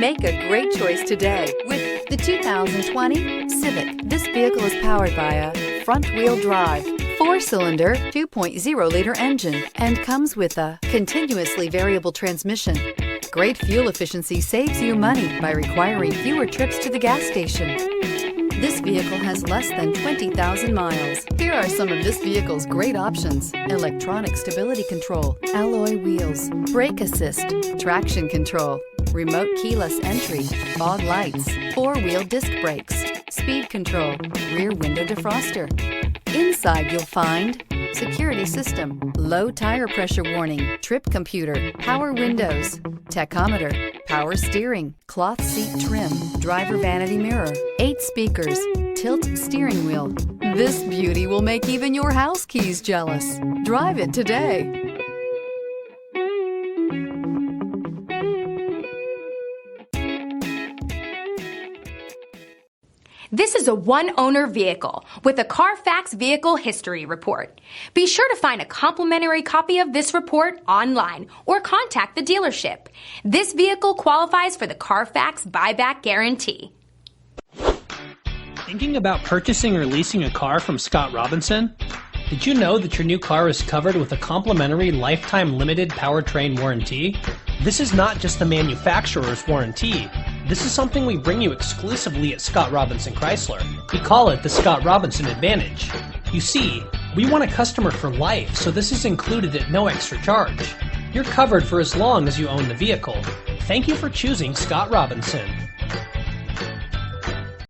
Make a great choice today with the 2020 Civic. This vehicle is powered by a front-wheel drive, 4-cylinder, 2.0-liter engine and comes with a continuously variable transmission. Great fuel efficiency saves you money by requiring fewer trips to the gas station. This vehicle has less than 20,000 miles. Here are some of this vehicle's great options: electronic stability control, alloy wheels, brake assist, traction control, remote keyless entry, fog lights, 4-wheel disc brakes, speed control, rear window defroster. Inside you'll find security system, low tire pressure warning, trip computer, power windows, tachometer, power steering, cloth seat trim, driver vanity mirror, 8 speakers, tilt steering wheel. This beauty will make even your house keys jealous. Drive it today. This is a one-owner vehicle with a CARFAX Vehicle History Report. Be sure to find a complimentary copy of this report online or contact the dealership. This vehicle qualifies for the CARFAX Buyback Guarantee. Thinking about purchasing or leasing a car from Scott Robinson? Did you know that your new car is covered with a complimentary lifetime limited powertrain warranty? This is not just the manufacturer's warranty. This is something we bring you exclusively at Scott Robinson Chrysler. We call it the Scott Robinson Advantage. You see, we want a customer for life, so this is included at no extra charge. You're covered for as long as you own the vehicle. Thank you for choosing Scott Robinson.